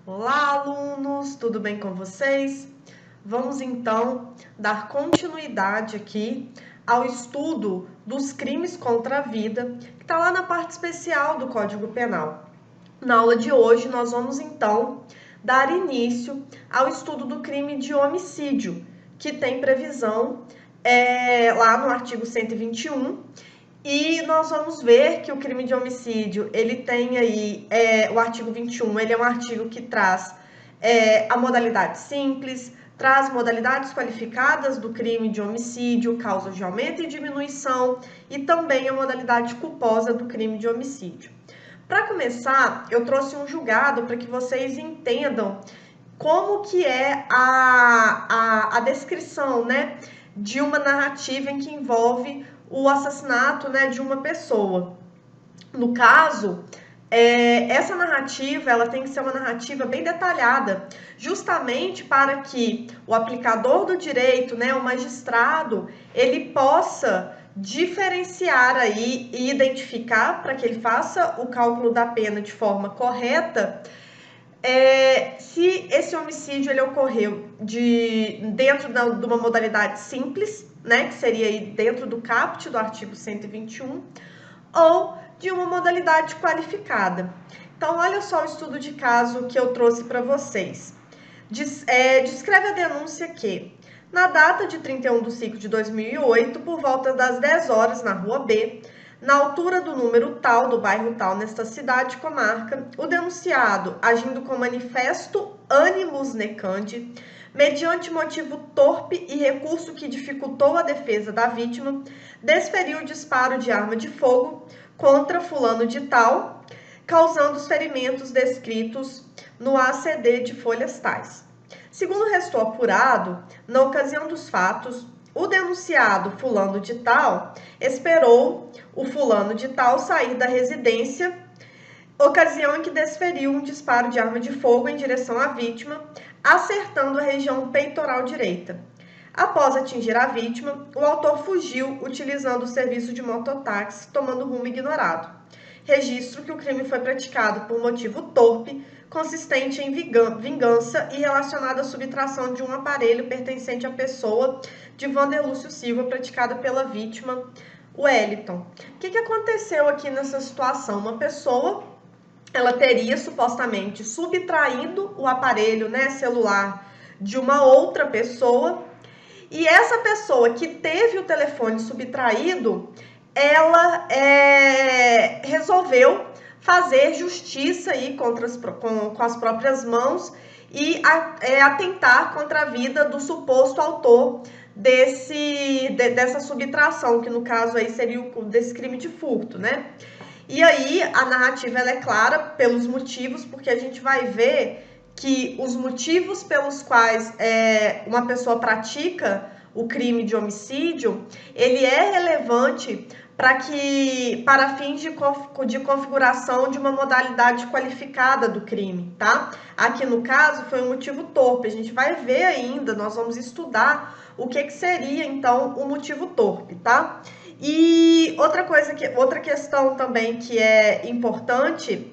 Olá, alunos, tudo bem com vocês? Vamos então dar continuidade aqui ao estudo dos crimes contra a vida, que está lá na parte especial do Código Penal. Na aula de hoje, nós vamos então dar início ao estudo do crime de homicídio, que tem previsão lá no artigo 121. E nós vamos ver que o crime de homicídio, ele tem aí, o artigo 21, ele é um artigo que traz a modalidade simples, traz modalidades qualificadas do crime de homicídio, causas de aumento e diminuição, e também a modalidade culposa do crime de homicídio. Para começar, eu trouxe um julgado para que vocês entendam como que é a descrição, né, de uma narrativa em que envolve o assassinato, né, de uma pessoa. No caso, essa narrativa ela tem que ser uma narrativa bem detalhada, justamente para que o aplicador do direito, né, o magistrado, ele possa diferenciar aí e identificar, para que ele faça o cálculo da pena de forma correta, se esse homicídio ele ocorreu dentro de uma modalidade simples, né, que seria aí dentro do caput do artigo 121, ou de uma modalidade qualificada. Então, olha só o estudo de caso que eu trouxe para vocês. Descreve a denúncia que, na data de 31 de 5 de 2008, por volta das 10 horas, na Rua B, na altura do número tal, do bairro tal, nesta cidade comarca, o denunciado, agindo com manifesto ânimos necandi, mediante motivo torpe e recurso que dificultou a defesa da vítima, desferiu o disparo de arma de fogo contra fulano de tal, causando os ferimentos descritos no ACD de folhas tais. Segundo restou apurado, na ocasião dos fatos, o denunciado fulano de tal esperou o fulano de tal sair da residência, ocasião em que desferiu um disparo de arma de fogo em direção à vítima, acertando a região peitoral direita. Após atingir a vítima, o autor fugiu utilizando o serviço de mototáxi, tomando rumo ignorado. Registro que o crime foi praticado por motivo torpe, consistente em vingança e relacionado à subtração de um aparelho pertencente à pessoa de Vanderlúcio Silva, praticada pela vítima, Wellington. O que aconteceu aqui nessa situação? Uma pessoa, ela teria supostamente subtraído o aparelho, né, celular de uma outra pessoa, e essa pessoa que teve o telefone subtraído, ela resolveu fazer justiça aí com as próprias mãos e atentar contra a vida do suposto autor dessa subtração, que no caso aí seria desse crime de furto, né? E aí a narrativa ela é clara pelos motivos, porque a gente vai ver que os motivos pelos quais uma pessoa pratica o crime de homicídio, ele é relevante para fins de configuração de uma modalidade qualificada do crime, tá? Aqui no caso foi um motivo torpe. A gente vai ver ainda, nós vamos estudar o que seria então o motivo torpe, tá? E outra questão também que é importante,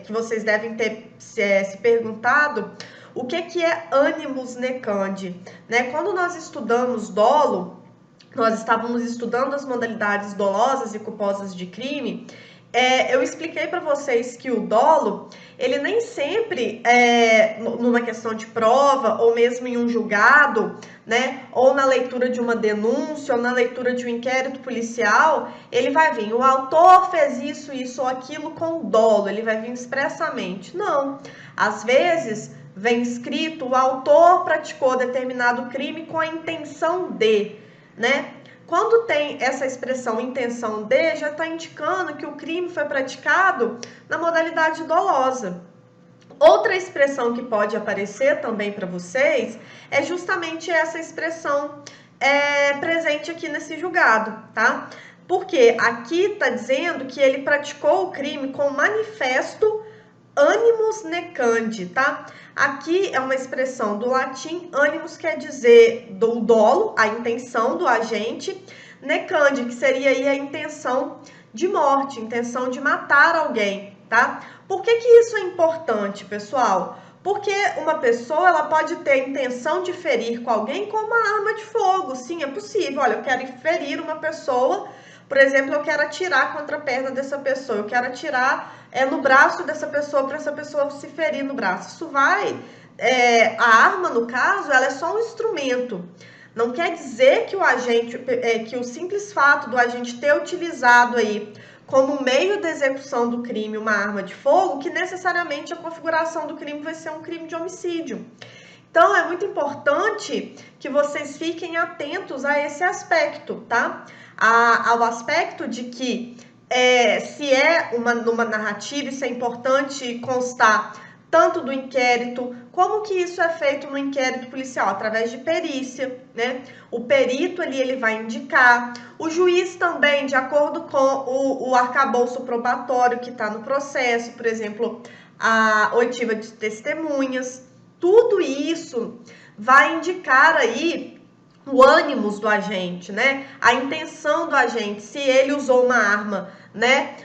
que vocês devem ter se perguntado, o que é animus necandi, né? Quando nós estudamos dolo, nós estávamos estudando as modalidades dolosas e culposas de crime, eu expliquei para vocês que o dolo, ele nem sempre, numa questão de prova, ou mesmo em um julgado, né, ou na leitura de uma denúncia, ou na leitura de um inquérito policial, ele vai vir, o autor fez isso ou aquilo com dolo, ele vai vir expressamente. Não, às vezes vem escrito, o autor praticou determinado crime com a intenção de, né? Quando tem essa expressão intenção de, já está indicando que o crime foi praticado na modalidade dolosa. Outra expressão que pode aparecer também para vocês é justamente essa expressão presente aqui nesse julgado, tá? Porque aqui está dizendo que ele praticou o crime com manifesto animus necandi, tá? Aqui é uma expressão do latim, animus quer dizer do dolo, a intenção do agente, necandi, que seria aí a intenção de morte, intenção de matar alguém, tá? Por que que isso é importante, pessoal? Porque uma pessoa, ela pode ter a intenção de ferir com alguém com uma arma de fogo. Sim, é possível. Olha, eu quero ferir uma pessoa, por exemplo, eu quero atirar contra a perna dessa pessoa, eu quero atirar no braço dessa pessoa para essa pessoa se ferir no braço. Isso vai... a arma, no caso, ela é só um instrumento. Não quer dizer que o agente, que o simples fato do agente ter utilizado aí como meio de execução do crime uma arma de fogo, que necessariamente a configuração do crime vai ser um crime de homicídio. Então, é muito importante que vocês fiquem atentos a esse aspecto, tá? Ao aspecto de que se é numa narrativa, isso é importante constar tanto do inquérito, como que isso é feito no inquérito policial, através de perícia, né? O perito ali, ele vai indicar, o juiz também, de acordo com o arcabouço probatório que está no processo, por exemplo, a oitiva de testemunhas, tudo isso vai indicar aí o ânimos do agente, né? A intenção do agente, se ele usou uma arma, né,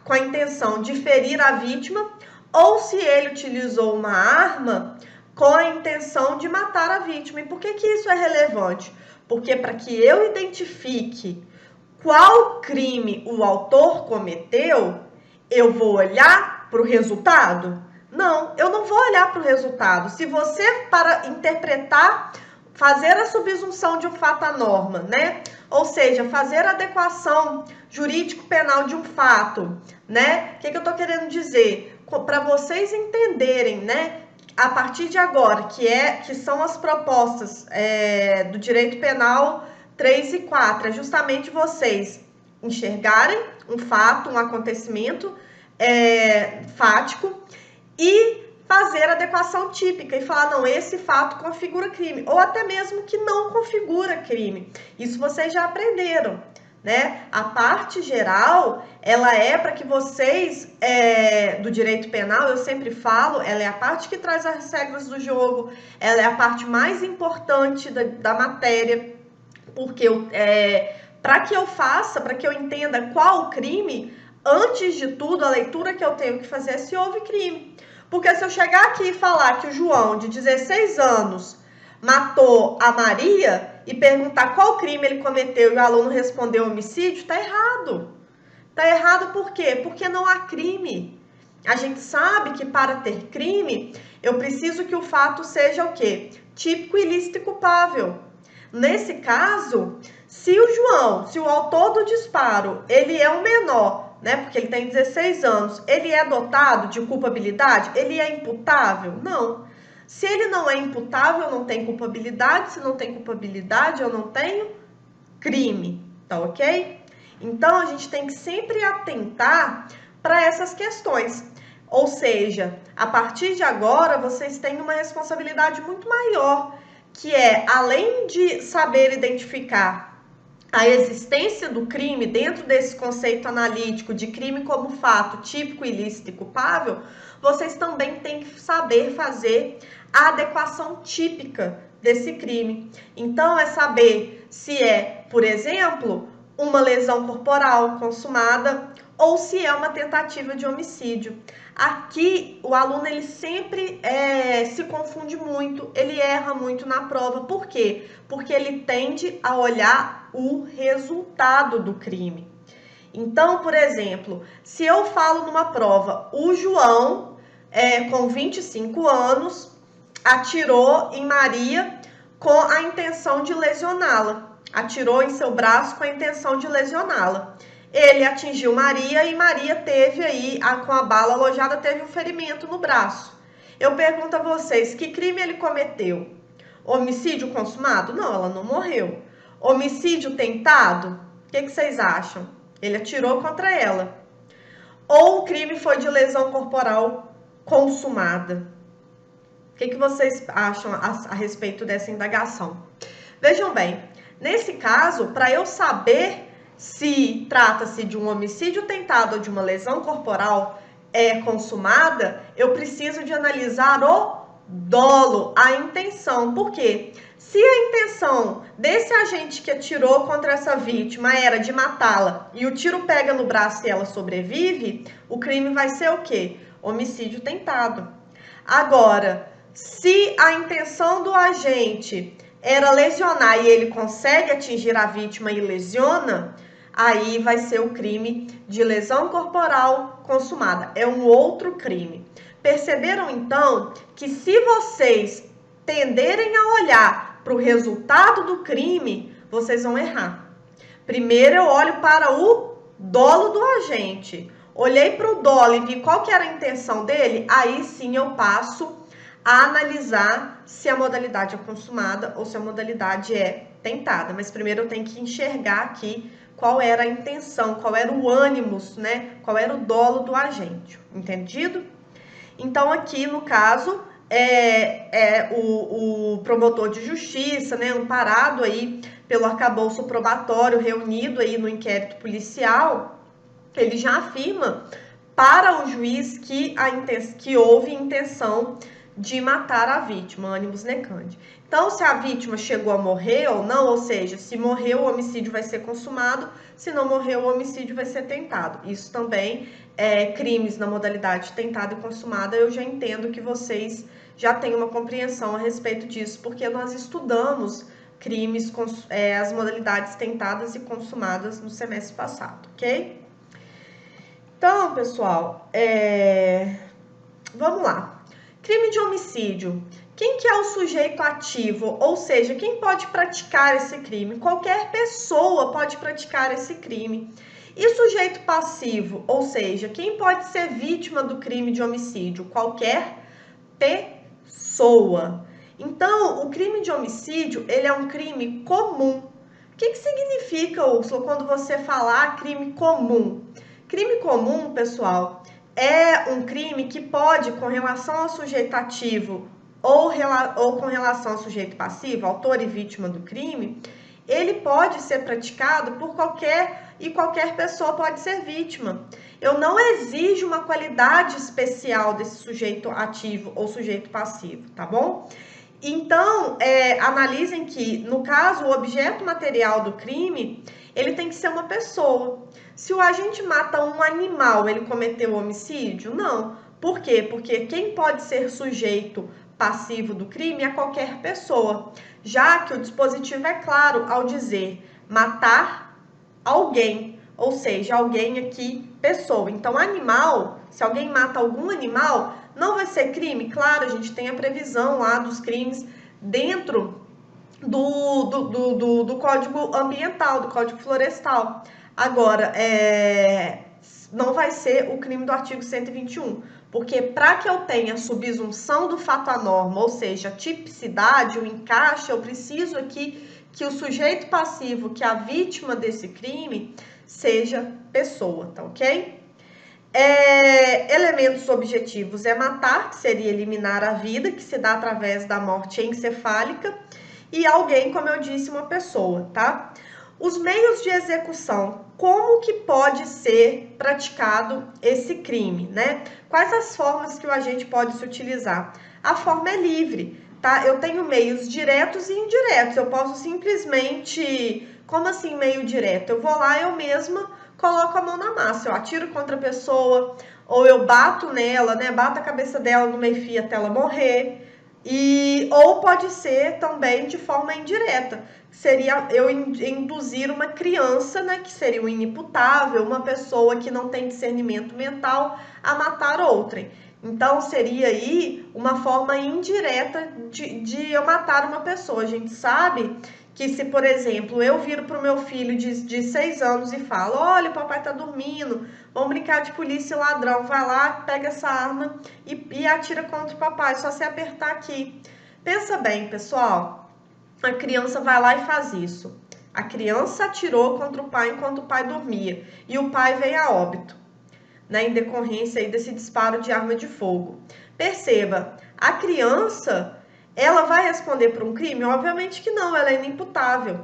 com a intenção de ferir a vítima, ou se ele utilizou uma arma com a intenção de matar a vítima. E por que que isso é relevante? Porque para que eu identifique qual crime o autor cometeu, eu vou olhar para o resultado? Não, eu não vou olhar para o resultado. Se você, para interpretar, fazer a subsunção de um fato à norma, né? Ou seja, fazer a adequação jurídico-penal de um fato, né? O que eu tô querendo dizer? Para vocês entenderem, né? A partir de agora, que são as propostas do direito penal 3 e 4, é justamente vocês enxergarem um fato, um acontecimento fático e fazer a adequação típica e falar, não, esse fato configura crime, ou até mesmo que não configura crime. Isso vocês já aprenderam, né? A parte geral, ela é para que vocês, do direito penal, eu sempre falo, ela é a parte que traz as regras do jogo, ela é a parte mais importante da matéria, porque para que eu entenda qual o crime, antes de tudo, a leitura que eu tenho que fazer é se houve crime. Porque se eu chegar aqui e falar que o João, de 16 anos, matou a Maria e perguntar qual crime ele cometeu e o aluno respondeu homicídio, tá errado. Tá errado por quê? Porque não há crime. A gente sabe que para ter crime, eu preciso que o fato seja o quê? Típico, ilícito e culpável. Nesse caso, se o autor do disparo, ele é um menor, né, porque ele tem 16 anos, ele é dotado de culpabilidade? Ele é imputável? Não. Se ele não é imputável, não tem culpabilidade. Se não tem culpabilidade, eu não tenho crime, tá ok? Então, a gente tem que sempre atentar para essas questões. Ou seja, a partir de agora, vocês têm uma responsabilidade muito maior, que é, além de saber identificar a existência do crime dentro desse conceito analítico de crime como fato típico, ilícito e culpável, vocês também têm que saber fazer a adequação típica desse crime. Então, é saber se é, por exemplo, uma lesão corporal consumada ou se é uma tentativa de homicídio. Aqui, o aluno, ele sempre se confunde muito, ele erra muito na prova. Por quê? Porque ele tende a olhar o resultado do crime. Então, por exemplo, se eu falo numa prova, o João, com 25 anos, atirou em Maria com a intenção de lesioná-la. Atirou em seu braço com a intenção de lesioná-la. Ele atingiu Maria e Maria teve aí, com a bala alojada, teve um ferimento no braço. Eu pergunto a vocês, que crime ele cometeu? Homicídio consumado? Não, ela não morreu. Homicídio tentado? O que vocês acham? Ele atirou contra ela. Ou o crime foi de lesão corporal consumada? O que vocês acham a respeito dessa indagação? Vejam bem, nesse caso, para eu saber se trata-se de um homicídio tentado ou de uma lesão corporal consumada, eu preciso de analisar o Dolo, a intenção. Por quê? Se a intenção desse agente que atirou contra essa vítima era de matá-la e o tiro pega no braço e ela sobrevive, o crime vai ser o quê? Homicídio tentado. Agora, se a intenção do agente era lesionar e ele consegue atingir a vítima e lesiona, aí vai ser o crime de lesão corporal consumada. É um outro crime. Perceberam, então, que se vocês tenderem a olhar para o resultado do crime, vocês vão errar. Primeiro eu olho para o dolo do agente. Olhei para o dolo e vi qual que era a intenção dele, aí sim eu passo a analisar se a modalidade é consumada ou se a modalidade é tentada. Mas primeiro eu tenho que enxergar aqui qual era a intenção, qual era o ânimos, né? Qual era o dolo do agente. Entendido? Então, aqui no caso, o promotor de justiça, né, amparado aí pelo arcabouço probatório reunido aí no inquérito policial, ele já afirma para o juiz que houve intenção de matar a vítima, animus necandi. Então, se a vítima chegou a morrer ou não, ou seja, se morreu, o homicídio vai ser consumado, se não morreu, o homicídio vai ser tentado. Isso também crimes na modalidade tentada e consumada, eu já entendo que vocês já têm uma compreensão a respeito disso, porque nós estudamos crimes com as modalidades tentadas e consumadas no semestre passado, ok? Então, pessoal, vamos lá. Crime de homicídio. Quem que é o sujeito ativo? Ou seja, quem pode praticar esse crime? Qualquer pessoa pode praticar esse crime. E sujeito passivo? Ou seja, quem pode ser vítima do crime de homicídio? Qualquer pessoa. Então, o crime de homicídio, ele é um crime comum. O que significa, Úrsula, quando você falar crime comum? Crime comum, pessoal, é um crime que pode, com relação ao sujeito ativo ou com relação ao sujeito passivo, autor e vítima do crime, ele pode ser praticado por qualquer pessoa pode ser vítima. Eu não exijo uma qualidade especial desse sujeito ativo ou sujeito passivo, tá bom? Então, analisem que, no caso, o objeto material do crime, ele tem que ser uma pessoa. Se o agente mata um animal, ele cometeu homicídio? Não. Por quê? Porque quem pode ser sujeito passivo do crime é qualquer pessoa, já que o dispositivo é claro ao dizer matar alguém, ou seja, alguém aqui, pessoa. Então, animal, se alguém mata algum animal, não vai ser crime? Claro, a gente tem a previsão lá dos crimes dentro do Código Ambiental, do Código Florestal. Agora, não vai ser o crime do artigo 121, porque para que eu tenha subsunção do fato anorma, ou seja, tipicidade, o encaixe, eu preciso aqui que o sujeito passivo, que é a vítima desse crime, seja pessoa, tá ok? Elementos objetivos é matar, que seria eliminar a vida, que se dá através da morte encefálica, e alguém, como eu disse, uma pessoa, tá? Os meios de execução, como que pode ser praticado esse crime, né? Quais as formas que o agente pode se utilizar? A forma é livre, tá? Eu tenho meios diretos e indiretos, eu posso simplesmente... Como assim meio direto? Eu vou lá, eu mesma coloco a mão na massa, eu atiro contra a pessoa, ou eu bato nela, né? Bato a cabeça dela no meio-fio até ela morrer. Ou pode ser também de forma indireta, seria eu induzir uma criança, né, que seria um inimputável, uma pessoa que não tem discernimento mental, a matar outrem. Então, seria aí uma forma indireta de eu matar uma pessoa. A gente sabe que se, por exemplo, eu viro para o meu filho de 6 anos e falo, olha, o papai tá dormindo, vamos brincar de polícia e ladrão, vai lá, pega essa arma e atira contra o papai, só se apertar aqui. Pensa bem, pessoal, a criança vai lá e faz isso. A criança atirou contra o pai enquanto o pai dormia e o pai veio a óbito, né, em decorrência aí desse disparo de arma de fogo. Perceba, a criança... ela vai responder por um crime? Obviamente que não, ela é inimputável.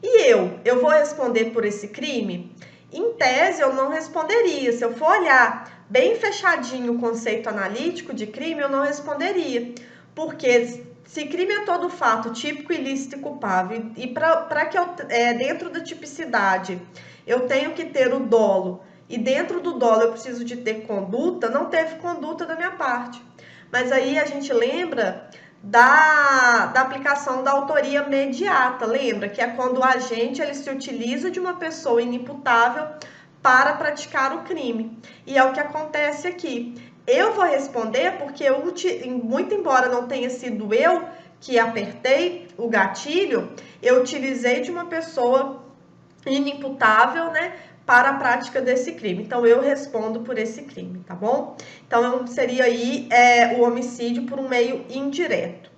E eu vou responder por esse crime? Em tese, eu não responderia. Se eu for olhar bem fechadinho o conceito analítico de crime, eu não responderia. Porque se crime é todo fato típico, ilícito e culpável, e para que dentro da tipicidade eu tenho que ter o dolo, e dentro do dolo eu preciso de ter conduta, não teve conduta da minha parte. Mas aí a gente lembra da aplicação da autoria mediata, lembra? Que é quando o agente ele se utiliza de uma pessoa inimputável para praticar o crime. E é o que acontece aqui. Eu vou responder porque muito embora não tenha sido eu que apertei o gatilho, eu utilizei de uma pessoa inimputável, né, para a prática desse crime. Então, eu respondo por esse crime, tá bom? Então, seria aí o homicídio por um meio indireto.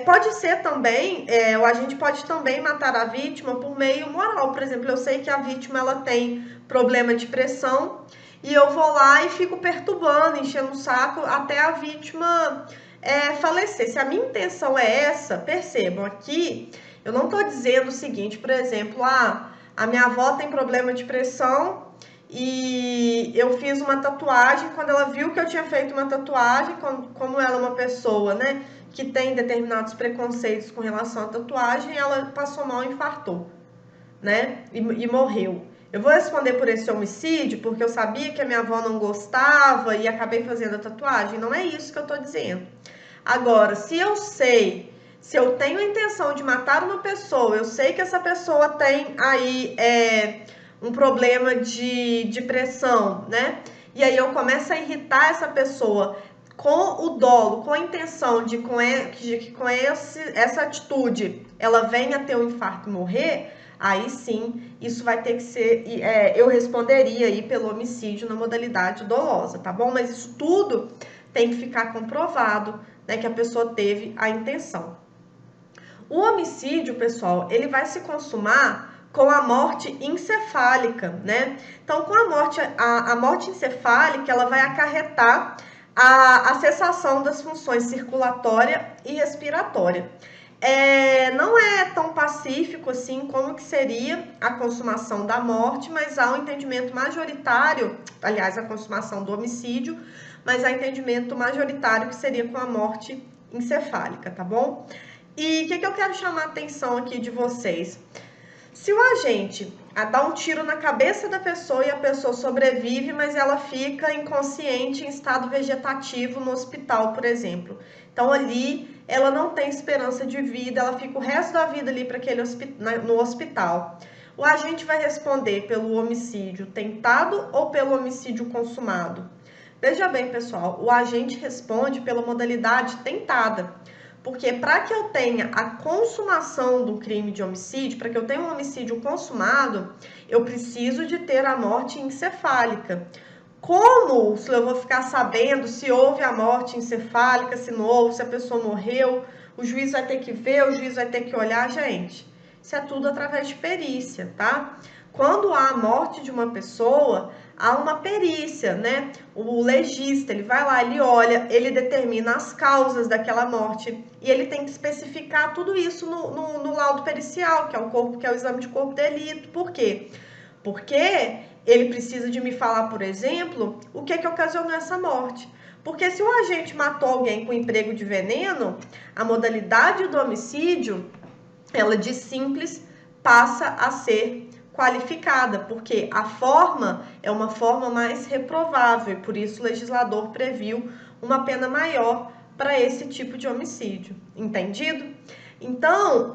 Pode ser também, o agente pode também matar a vítima por meio moral. Por exemplo, eu sei que a vítima ela tem problema de pressão e eu vou lá e fico perturbando, enchendo o saco até a vítima falecer. Se a minha intenção é essa, percebam aqui, eu não estou dizendo o seguinte, por exemplo, a minha avó tem problema de pressão e eu fiz uma tatuagem. Quando ela viu que eu tinha feito uma tatuagem, como ela é uma pessoa, né, que tem determinados preconceitos com relação à tatuagem, ela passou mal e infartou, né, e morreu. Eu vou responder por esse homicídio porque eu sabia que a minha avó não gostava e acabei fazendo a tatuagem? Não é isso que eu tô dizendo. Agora, se eu tenho a intenção de matar uma pessoa, eu sei que essa pessoa tem aí um problema de pressão, né? E aí eu começo a irritar essa pessoa com o dolo, com a intenção de que com essa atitude ela venha ter um infarto e morrer, aí sim, isso vai ter que ser, eu responderia aí pelo homicídio na modalidade dolosa, tá bom? Mas isso tudo tem que ficar comprovado, né, que a pessoa teve a intenção. O homicídio, pessoal, ele vai se consumar com a morte encefálica, né? Então, com a morte encefálica, ela vai acarretar a cessação das funções circulatória e respiratória. Não é tão pacífico assim como que seria a consumação da morte, mas há um entendimento majoritário, aliás, a consumação do homicídio, mas há entendimento majoritário que seria com a morte encefálica, tá bom? E o que eu quero chamar a atenção aqui de vocês? Se o agente dá um tiro na cabeça da pessoa e a pessoa sobrevive, mas ela fica inconsciente em estado vegetativo no hospital, por exemplo. Então ali ela não tem esperança de vida, ela fica o resto da vida ali no hospital. O agente vai responder pelo homicídio tentado ou pelo homicídio consumado? Veja bem, pessoal, o agente responde pela modalidade tentada. Porque para que eu tenha a consumação do crime de homicídio, para que eu tenha um homicídio consumado, eu preciso de ter a morte encefálica. Como eu vou ficar sabendo se houve a morte encefálica, se não houve, se a pessoa morreu? O juiz vai ter que ver, o juiz vai ter que olhar, gente. Isso é tudo através de perícia, tá? Quando há a morte de uma pessoa, há uma perícia, né? O legista, ele vai lá, ele olha, ele determina as causas daquela morte e ele tem que especificar tudo isso no laudo pericial, que é o exame de corpo de delito. Por quê? Porque ele precisa de me falar, por exemplo, o que ocasionou essa morte. Porque se o agente matou alguém com emprego de veneno, a modalidade do homicídio, ela de simples passa a ser qualificada, porque a forma é uma forma mais reprovável, e por isso o legislador previu uma pena maior para esse tipo de homicídio, entendido? Então,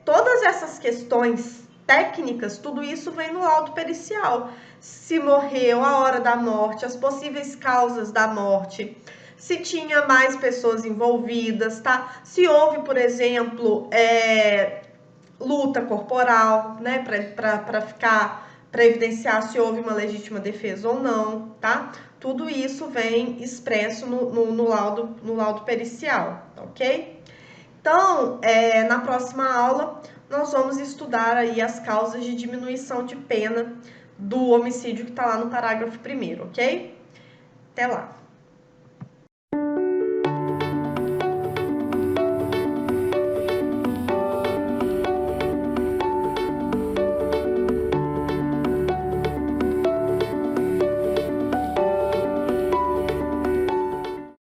todas essas questões técnicas, tudo isso vem no laudo pericial. Se morreu, a hora da morte, as possíveis causas da morte, se tinha mais pessoas envolvidas, tá? Se houve, por exemplo, luta corporal, né, para evidenciar se houve uma legítima defesa ou não, tá? Tudo isso vem expresso no laudo pericial, ok? Então, na próxima aula, nós vamos estudar aí as causas de diminuição de pena do homicídio que está lá no parágrafo 1º, ok? Até lá!